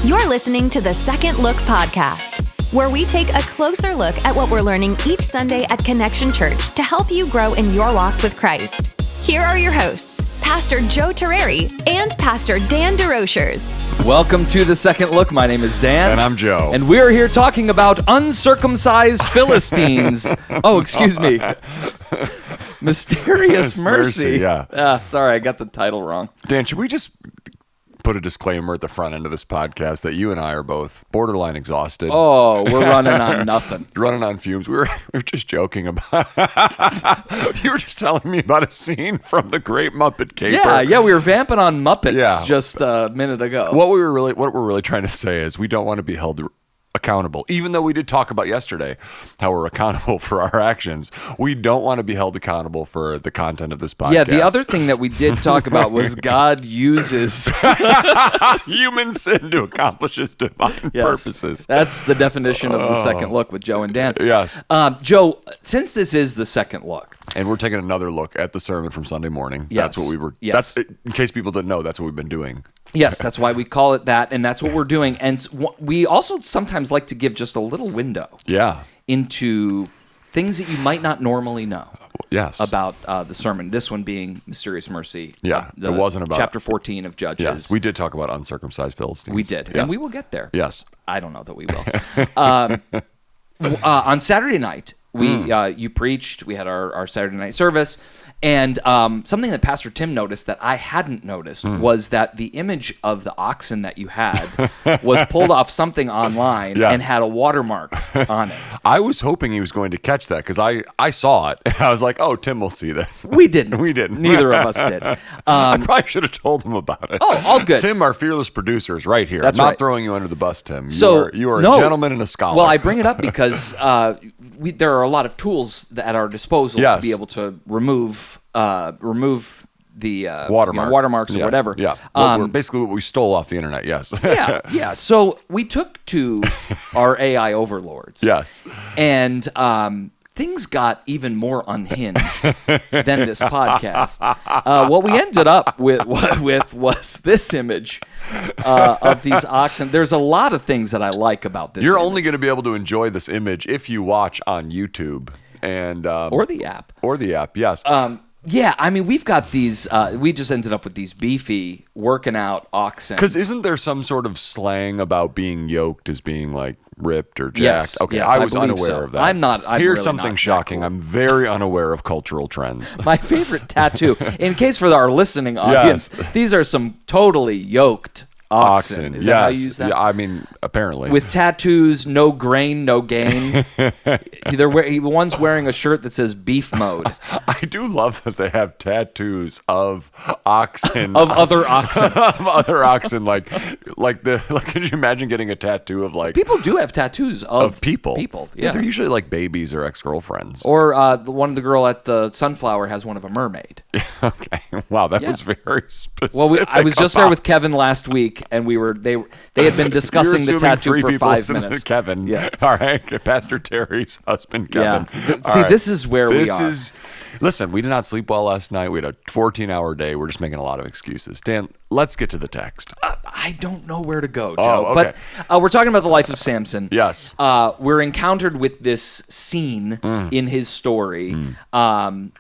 You're listening to the Second Look podcast, where we take a closer look at what we're learning each Sunday at Connection Church to help you grow in your walk with Christ. Here are your hosts, Pastor Joe Terreri and Pastor Dan DeRochers. Welcome to the Second Look. My name is Dan. And I'm Joe. And we're here talking about uncircumcised Philistines. Oh, excuse me. Mysterious Mercy. Yeah. Sorry, I got the title wrong. Dan, should we just put a disclaimer at the front end of this podcast that you and I are both borderline exhausted? Oh, we're running on nothing. Running on fumes. We were just joking about You were just telling me about a scene from The Great Muppet Caper. Yeah, we were vamping on Muppets just a minute ago. What we're really trying to say is we don't want to be held accountable. Even though we did talk about yesterday how we're accountable for our actions, we don't want to be held accountable for the content of this podcast. Yeah, the other thing that we did talk about was God uses human sin to accomplish his divine purposes. That's the definition of the Second Look with Joe and Dan. Yes. Joe, since this is the Second Look, and we're taking another look at the sermon from Sunday morning. Yes. That's what we were. Yes. That's, in case people didn't know, that's what we've been doing. Yes, that's why we call it that, and that's what we're doing. And we also sometimes like to give just a little window into things that you might not normally know about the sermon. This one being Mysterious Mercy. Yeah, it wasn't about... Chapter 14 of Judges. Yes, we did talk about uncircumcised Philistines. We did, and we will get there. Yes. I don't know that we will. On Saturday night, you preached. We had our Saturday night service. And something that Pastor Tim noticed that I hadn't noticed was that the image of the oxen that you had was pulled off something online and had a watermark on it. I was hoping he was going to catch that because I saw it and I was like, oh, Tim will see this. We didn't. We didn't. Neither of us did. I probably should have told him about it. Oh, all good. Tim, our fearless producer, is right here. That's I'm not right. throwing you under the bus, Tim. You are no. a gentleman and a scholar. Well, I bring it up because there are a lot of tools at our disposal to be able to remove the watermarks or whatever. Yeah, basically what we stole off the internet. Yes. Yeah. So we took to our AI overlords. Yes. And things got even more unhinged than this podcast. What we ended up with was this image of these oxen. There's a lot of things that I like about this. You're image. only going to be able to enjoy this image if you watch on YouTube and or the app. Yes. Yeah, I mean, we've got these, we just ended up with these beefy, working out oxen. Because isn't there some sort of slang about being yoked as being like ripped or jacked? Yes, okay, yes, I was believe unaware so. of that. I'm Here's really something not shocking. cool. I'm very unaware of cultural trends. My favorite tattoo, in case for our listening audience, these are some totally yoked oxen. Is that how you use that? Yeah, I mean, apparently. With tattoos, no grain, no gain. One's wearing a shirt that says beef mode. I do love that they have tattoos of oxen. Of other oxen. Of other oxen. Could you imagine getting a tattoo of like... People do have tattoos of people. People, yeah. They're usually like babies or ex-girlfriends. Or the girl at the Sunflower has one of a mermaid. Okay. Wow, that was very specific. Well, I was just there with Kevin last week, and they had been discussing the tattoo for 5 minutes. Kevin. Yeah. All right. Pastor Terry's husband, Kevin. Yeah. This is where we are. Listen, we did not sleep well last night. We had a 14-hour day. We're just making a lot of excuses. Dan, let's get to the text. I don't know where to go, Joe. Oh, okay. But we're talking about the life of Samson. Yes. We're encountered with this scene in his story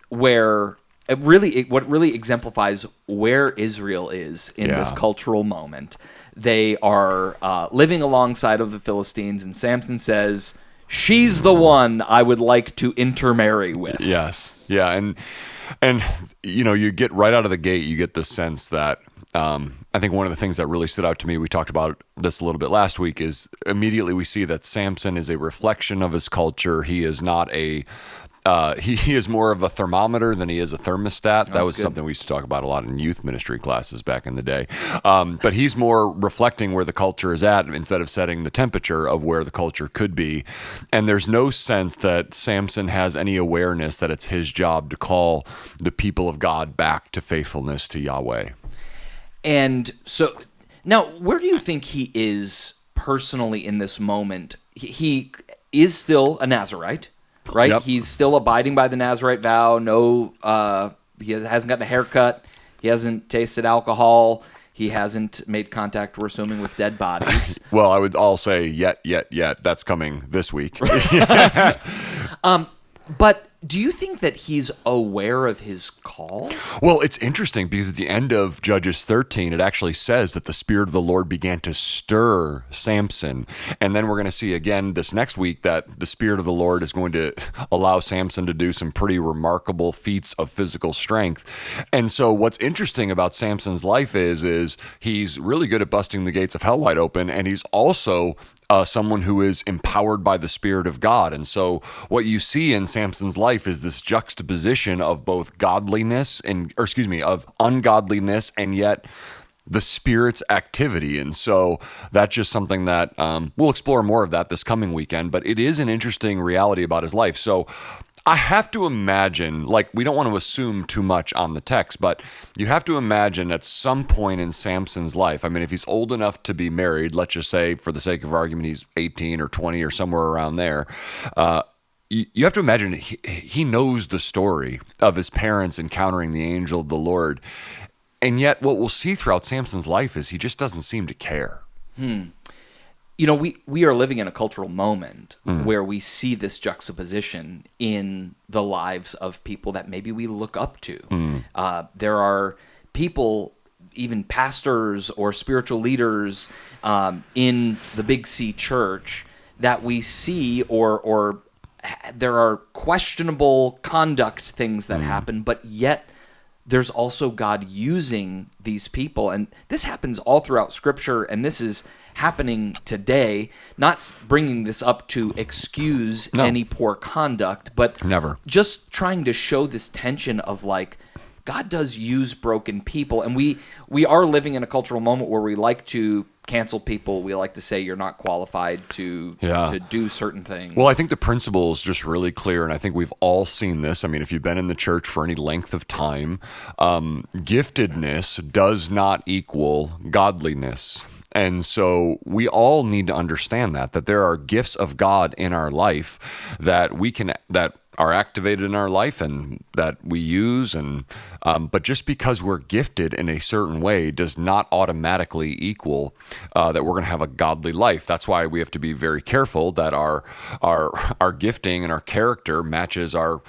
where... what really exemplifies where Israel is in this cultural moment. They are living alongside of the Philistines, and Samson says, "She's the one I would like to intermarry with." Yes, yeah, and you get right out of the gate, you get the sense that I think one of the things that really stood out to me, we talked about this a little bit last week, is immediately we see that Samson is a reflection of his culture. He is not a he is more of a thermometer than he is a thermostat. That was something we used to talk about a lot in youth ministry classes back in the day. But he's more reflecting where the culture is at instead of setting the temperature of where the culture could be. And there's no sense that Samson has any awareness that it's his job to call the people of God back to faithfulness to Yahweh. And so now, where do you think he is personally in this moment? He is still a Nazirite. Right, Yep. He's still abiding by the Nazirite vow. No, he hasn't gotten a haircut. He hasn't tasted alcohol. He hasn't made contact, we're assuming, with dead bodies. Well, I would all say yet. That's coming this week. But do you think that he's aware of his call? Well, it's interesting because at the end of Judges 13, it actually says that the Spirit of the Lord began to stir Samson. And then we're going to see again this next week that the Spirit of the Lord is going to allow Samson to do some pretty remarkable feats of physical strength. And so what's interesting about Samson's life is he's really good at busting the gates of hell wide open, and he's also someone who is empowered by the Spirit of God. And so what you see in Samson's life is this juxtaposition of both of ungodliness and yet the Spirit's activity. And so that's just something that we'll explore more of that this coming weekend, but it is an interesting reality about his life. So I have to imagine, like, we don't want to assume too much on the text, but you have to imagine at some point in Samson's life, I mean, if he's old enough to be married, let's just say for the sake of argument, he's 18 or 20 or somewhere around there, you have to imagine he knows the story of his parents encountering the angel of the Lord. And yet what we'll see throughout Samson's life is he just doesn't seem to care. You know, we are living in a cultural moment where we see this juxtaposition in the lives of people that maybe we look up to. There are people, even pastors or spiritual leaders in the Big C church that we see or there are questionable conduct things that happen, but yet there's also God using these people. And this happens all throughout Scripture, and this is happening today. Not bringing this up to excuse any poor conduct, but never. Just trying to show this tension of, like, God does use broken people. And we are living in a cultural moment where we like to cancel people. We like to say you're not qualified to do certain things. Well, I think the principle is just really clear, and I think we've all seen this. I mean, if you've been in the church for any length of time, giftedness does not equal godliness. And so we all need to understand that there are gifts of God in our life that are activated in our life and that we use, and but just because we're gifted in a certain way does not automatically equal that we're going to have a godly life. That's why we have to be very careful that our gifting and our character matches our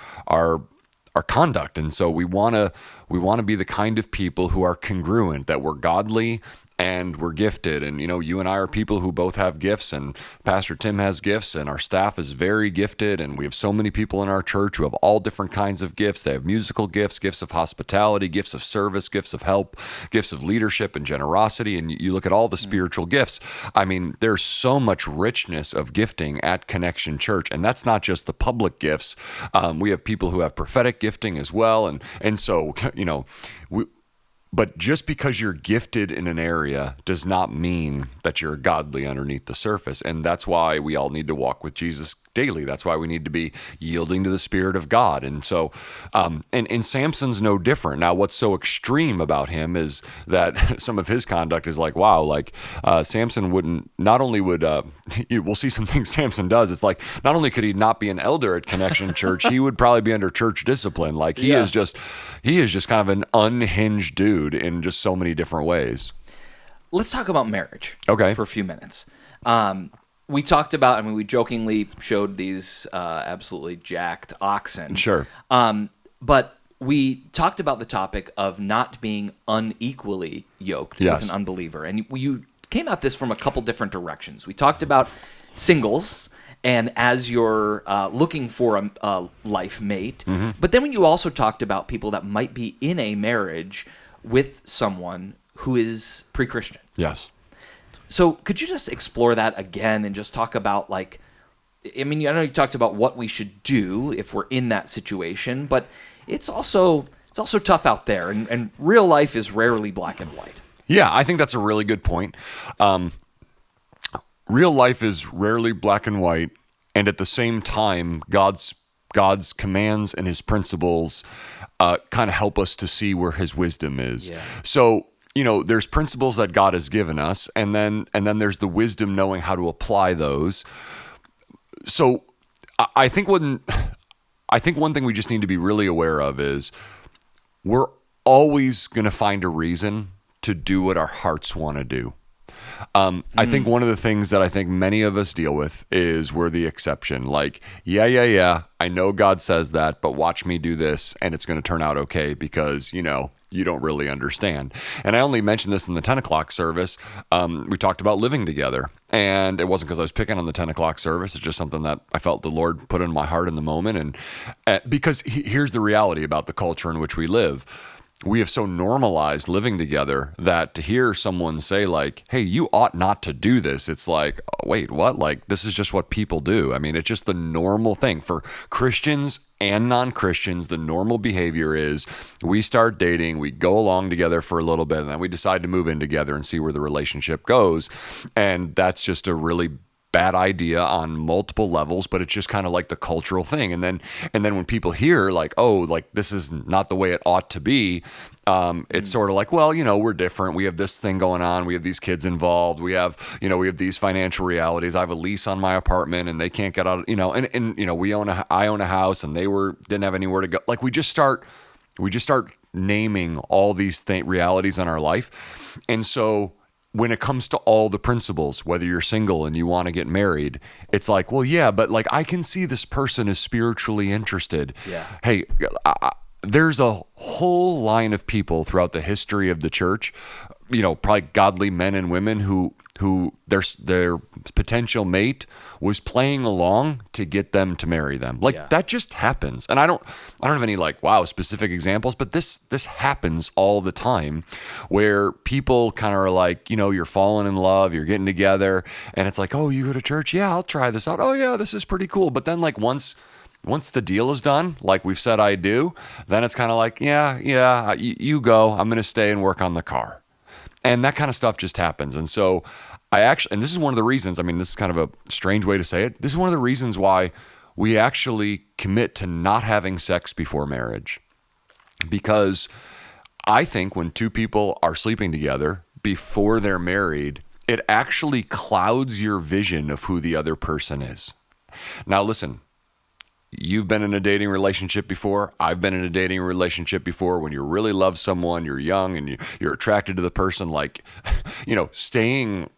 conduct. And so we want to be the kind of people who are congruent, that we're godly and we're gifted. And, you know, you and I are people who both have gifts, and Pastor Tim has gifts, and our staff is very gifted. And we have so many people in our church who have all different kinds of gifts. They have musical gifts, gifts of hospitality, gifts of service, gifts of help, gifts of leadership and generosity. And you look at all the spiritual gifts. I mean, there's so much richness of gifting at Connection Church. And that's not just the public gifts. We have people who have prophetic gifting as well. And so, you know, but just because you're gifted in an area does not mean that you're godly underneath the surface. And that's why we all need to walk with Jesus daily. That's why we need to be yielding to the Spirit of God. And so, and Samson's no different. Now, what's so extreme about him is that some of his conduct is like, wow, like Samson we'll see some things Samson does. It's like, not only could he not be an elder at Connection Church, he would probably be under church discipline. Like he is just kind of an unhinged dude in just so many different ways. Let's talk about marriage for a few minutes. We talked about, I mean, we jokingly showed these absolutely jacked oxen. Sure. But we talked about the topic of not being unequally yoked with an unbeliever. And you came at this from a couple different directions. We talked about singles and as you're looking for a life mate. Mm-hmm. But then when you also talked about people that might be in a marriage with someone who is pre-Christian. Yes. So could you just explore that again and just talk about, like, I mean, I know you talked about what we should do if we're in that situation, but it's also tough out there, and real life is rarely black and white. Yeah, I think that's a really good point. Real life is rarely black and white, and at the same time, God's commands and his principles kind of help us to see where his wisdom is. Yeah. So, you know, there's principles that God has given us, and then there's the wisdom knowing how to apply those. So I think one thing we just need to be really aware of is we're always going to find a reason to do what our hearts want to do. I think one of the things that I think many of us deal with is we're the exception. Like, yeah, I know God says that, but watch me do this and it's going to turn out okay because, you don't really understand. And I only mentioned this in the 10 o'clock service. We talked about living together, and it wasn't because I was picking on the 10 o'clock service. It's just something that I felt the Lord put in my heart in the moment. And because here's the reality about the culture in which we live. We have so normalized living together that to hear someone say like, hey, you ought not to do this. It's like, oh, wait, what? Like, this is just what people do. I mean, it's just the normal thing for Christians and non-Christians. The normal behavior is we start dating, we go along together for a little bit, and then we decide to move in together and see where the relationship goes. And that's just a really bad idea on multiple levels, but it's just kind of like the cultural thing. And then when people hear like, oh, like this is not the way it ought to be, it's sort of like, well, we're different. We have this thing going on. We have these kids involved. We have these financial realities. I have a lease on my apartment and they can't get out, I own a house and they didn't have anywhere to go. Like we just start naming all these realities in our life. And so when it comes to all the principles, whether you're single and you want to get married, it's like, well, yeah, but like I can see this person is spiritually interested. Yeah. Hey, there's a whole line of people throughout the history of the church, probably godly men and women who their potential mate was playing along to get them to marry them. Like that just happens. And I don't have any like, wow, specific examples, but this happens all the time where people kind of are like, you're falling in love, you're getting together and it's like, oh, you go to church? Yeah, I'll try this out. Oh yeah, this is pretty cool. But then like once the deal is done, like we've said I do, then it's kind of like, yeah, you go. I'm going to stay and work on the car. And that kind of stuff just happens. And so and this is one of the reasons, I mean, this is kind of a strange way to say it. This is one of the reasons why we actually commit to not having sex before marriage. Because I think when two people are sleeping together before they're married, it actually clouds your vision of who the other person is. Now, listen. You've been in a dating relationship before. I've been in a dating relationship before. When you really love someone, you're young and you're attracted to the person, like, staying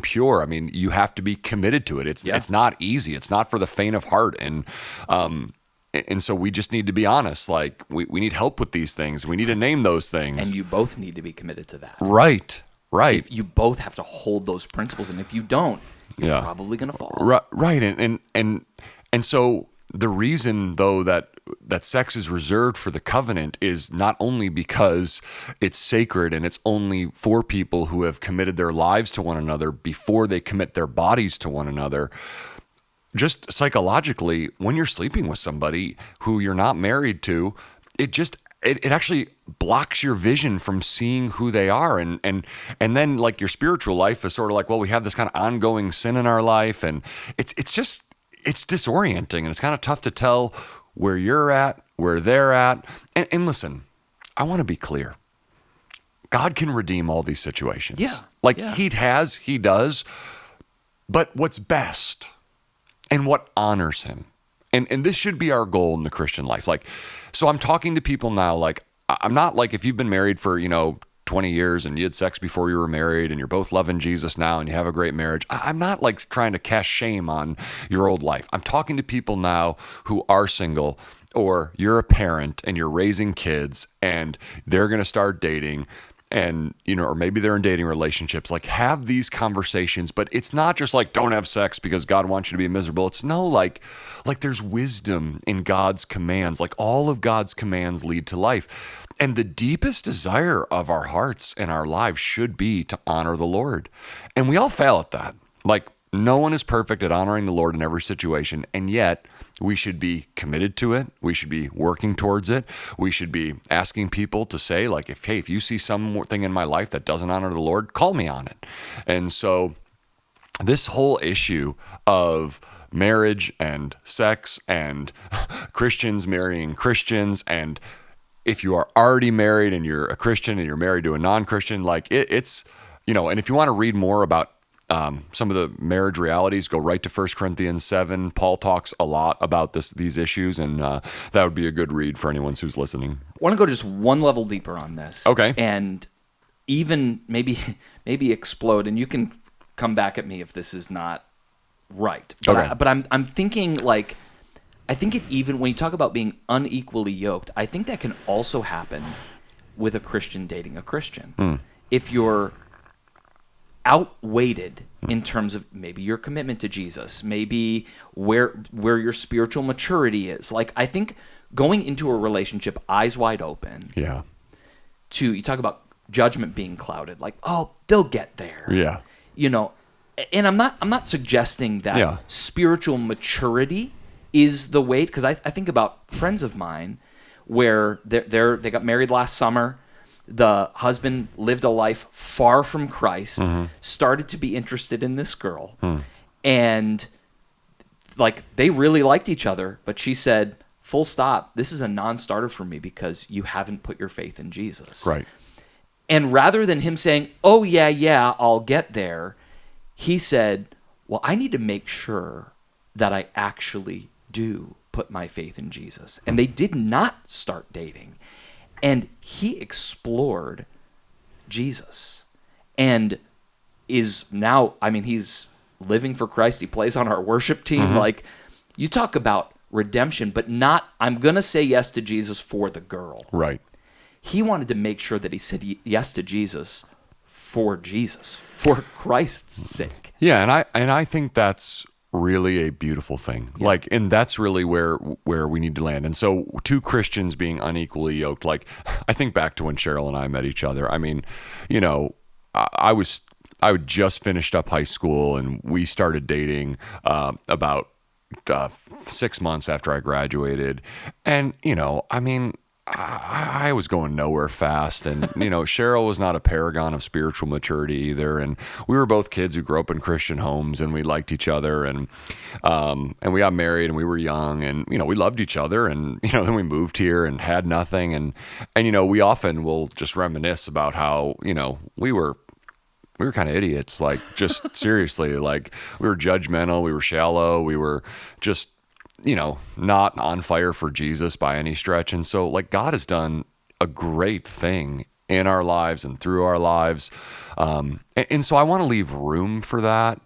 pure. I mean, you have to be committed to it. It's not easy. It's not for the faint of heart. And so we just need to be honest. Like we need help with these things. We need to name those things. And you both need to be committed to that. Right. If you both have to hold those principles. And if you don't, you're probably going to fall. Right. And so the reason, though, that sex is reserved for the covenant is not only because it's sacred and it's only for people who have committed their lives to one another before they commit their bodies to one another. Just psychologically, when you're sleeping with somebody who you're not married to, it actually blocks your vision from seeing who they are. And then like your spiritual life is sort of like, well, we have this kind of ongoing sin in our life. And it's disorienting and it's kind of tough to tell where you're at, where they're at. And listen, I want to be clear. God can redeem all these situations. Yeah. He does. But what's best and what honors him. And this should be our goal in the Christian life. Like, so I'm talking to people now, like, I'm not like if you've been married for, 20 years and you had sex before you were married and you're both loving Jesus now and you have a great marriage. I'm not like trying to cast shame on your old life. I'm talking to people now who are single, or you're a parent and you're raising kids and they're going to start dating and, or maybe they're in dating relationships. Like, have these conversations, but it's not just like, don't have sex because God wants you to be miserable. It's no, like there's wisdom in God's commands. Like all of God's commands lead to life. And the deepest desire of our hearts and our lives should be to honor the Lord. And we all fail at that. Like, no one is perfect at honoring the Lord in every situation. And yet we should be committed to it. We should be working towards it. We should be asking people to say, like, if you see something in my life that doesn't honor the Lord, call me on it. And so this whole issue of marriage and sex and Christians marrying Christians, and if you are already married and you're a Christian and you're married to a non-Christian, like it's, and if you want to read more about some of the marriage realities, go right to 1 Corinthians 7. Paul talks a lot about these issues, and that would be a good read for anyone who's listening. I want to go just one level deeper on this. Okay. And even maybe explode, and you can come back at me if this is not right. But, Okay. but I'm thinking like, I think it even, when you talk about being unequally yoked, I think that can also happen with a Christian dating a Christian. If you're outweighted in terms of maybe your commitment to Jesus, maybe where your spiritual maturity is. Like, I think going into a relationship eyes wide open, Yeah. you talk about judgment being clouded, like, oh, they'll get there. Yeah. You know, and I'm not suggesting that Yeah. spiritual maturity is the weight, because I think about friends of mine where they got married last summer. The husband lived a life far from Christ, started to be interested in this girl, and like they really liked each other, but she said, full stop, this is a non-starter for me because you haven't put your faith in Jesus. Right. And rather than him saying, oh, yeah, I'll get there, he said, well, I need to make sure that I actually do put my faith in Jesus. And they did not start dating. And he explored Jesus and is now, I mean, he's living for Christ. He plays on our worship team. Like, you talk about redemption, but not, I'm going to say yes to Jesus for the girl. Right. He wanted to make sure that he said yes to Jesus, for Christ's sake. Yeah, and I think that's really a beautiful thing. Yeah. Like, and that's really where we need to land. And so, two Christians being unequally yoked. Like, I think back to when Cheryl and I met each other. I mean, you know, I had just finished up high school, and we started dating about 6 months after I graduated. And you know, I mean, I was going nowhere fast, and you know, Cheryl was not a paragon of spiritual maturity either, and we were both kids who grew up in Christian homes, and we liked each other, and we got married, and we were young, and you know, we loved each other, and you know, then we moved here and had nothing, and you know, we often will just reminisce about how, you know, we were kind of idiots, like, just seriously, like, we were judgmental, we were shallow, we were just, you know, not on fire for Jesus by any stretch. And so, like, God has done a great thing in our lives and through our lives. And so I want to leave room for that.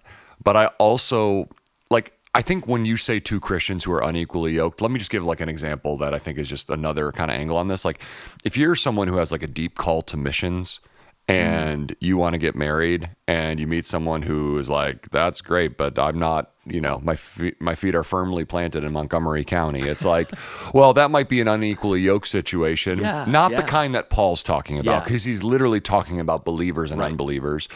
But I also, like, I think when you say two Christians who are unequally yoked, let me just give like an example that I think is just another kind of angle on this. Like, if you're someone who has like a deep call to missions, and you want to get married, and you meet someone who is like, that's great, but I'm not, you know, my feet are firmly planted in Montgomery County. It's like, well, that might be an unequally yoked situation. Yeah, Not the kind that Paul's talking about, Yeah. because he's literally talking about believers and unbelievers.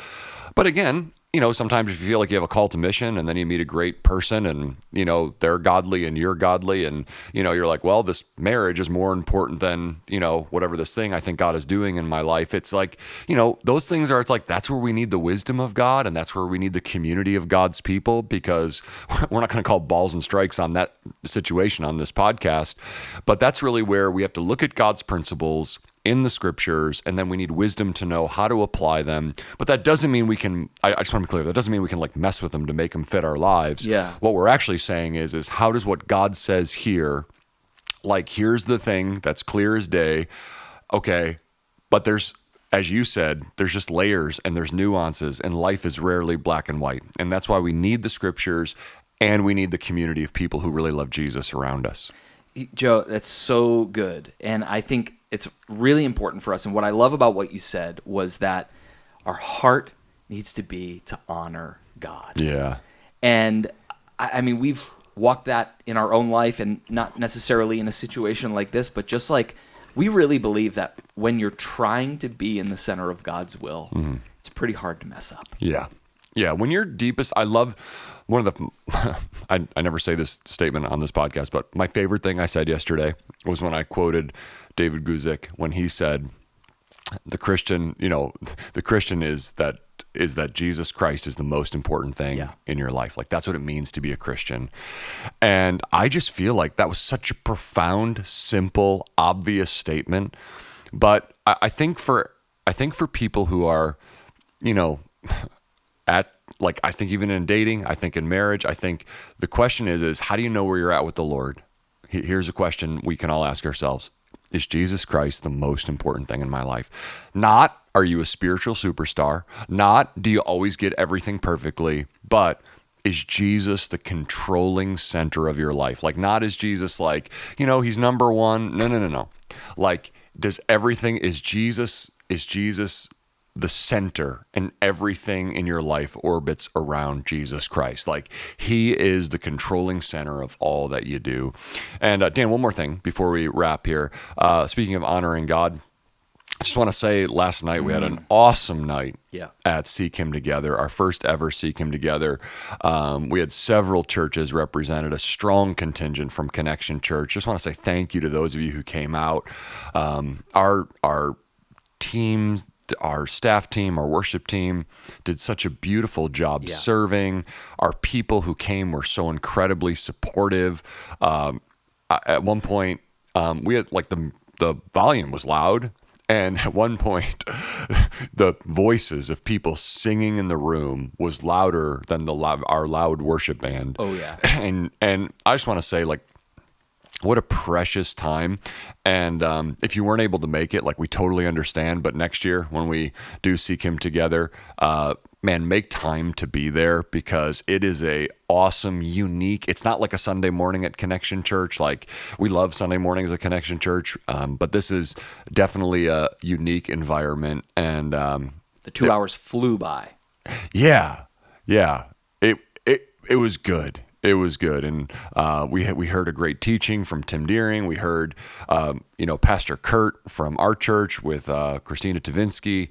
But again, you know, sometimes if you feel like you have a call to mission, and then you meet a great person, and you know, they're godly and you're godly, and you know, you're like, well, this marriage is more important than, you know, whatever this thing I think God is doing in my life. It's like, you know, those things are, it's like, that's where we need the wisdom of God, and that's where we need the community of God's people, because we're not going to call balls and strikes on that situation on this podcast, but that's really where we have to look at God's principles in the scriptures, and then we need wisdom to know how to apply them. But that doesn't mean we can, I just want to be clear, that doesn't mean we can like mess with them to make them fit our lives. Yeah. What we're actually saying is how does what God says here, like, here's the thing that's clear as day, okay, but there's, as you said, there's just layers and there's nuances, and life is rarely black and white. And that's why we need the scriptures, and we need the community of people who really love Jesus around us. Joe, that's so good. And I think it's really important for us. And what I love about what you said was that our heart needs to be to honor God. Yeah. And I mean, we've walked that in our own life, and not necessarily in a situation like this, but just like, we really believe that when you're trying to be in the center of God's will, it's pretty hard to mess up. Yeah. Yeah. When you're deepest, I love one of the, I never say this statement on this podcast, but my favorite thing I said yesterday was when I quoted David Guzik when he said, the Christian is that Jesus Christ is the most important thing in your life. Like, that's what it means to be a Christian. And I just feel like that was such a profound, simple, obvious statement. But I think for people who are, you know, at, like, I think even in dating, I think in marriage, I think the question is how do you know where you're at with the Lord? Here's a question we can all ask ourselves. Is Jesus Christ the most important thing in my life? Not are you a spiritual superstar? Not, do you always get everything perfectly? But is Jesus the controlling center of your life? Like, not is Jesus like, he's number one. No. Like, is Jesus the center, and everything in your life orbits around Jesus Christ? Like, he is the controlling center of all that you do. And Dan, one more thing before we wrap here. Speaking of honoring God, I just want to say last night we had an awesome night at Seek Him Together, our first ever Seek Him Together. We had several churches represented, a strong contingent from Connection Church. Just want to say thank you to those of you who came out. Our teams, our staff team, our worship team did such a beautiful job serving. Our people who came were so incredibly supportive. At one point, we had the volume was loud. And at one point, the voices of people singing in the room was louder than our loud worship band. Oh, yeah. And I just want to say, what a precious time. And if you weren't able to make it, we totally understand. But next year, when we do Seek Him Together, man, make time to be there, because it is a awesome, unique. It's not like a Sunday morning at Connection Church. We love Sunday mornings at Connection Church, but this is definitely a unique environment. And the 2 hours flew by. Yeah. It was good. It was good, and we heard a great teaching from Tim Deering. We heard, Pastor Kurt from our church with Christina Tavinsky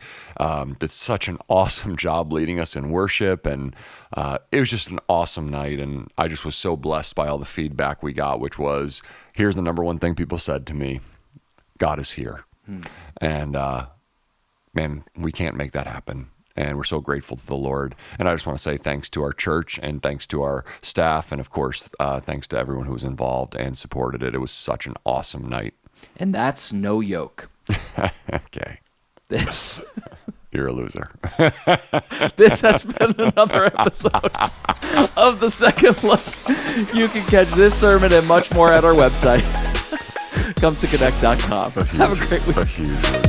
did such an awesome job leading us in worship, and it was just an awesome night. And I just was so blessed by all the feedback we got, which was, here's the number one thing people said to me: God is here, and man, we can't make that happen. And we're so grateful to the Lord. And I just want to say thanks to our church, and thanks to our staff, and of course, thanks to everyone who was involved and supported it. It was such an awesome night. And that's no yoke. Okay. You're a loser. This has been another episode of The Second Look. You can catch this sermon and much more at our website. Come to connect.com. Have a great week.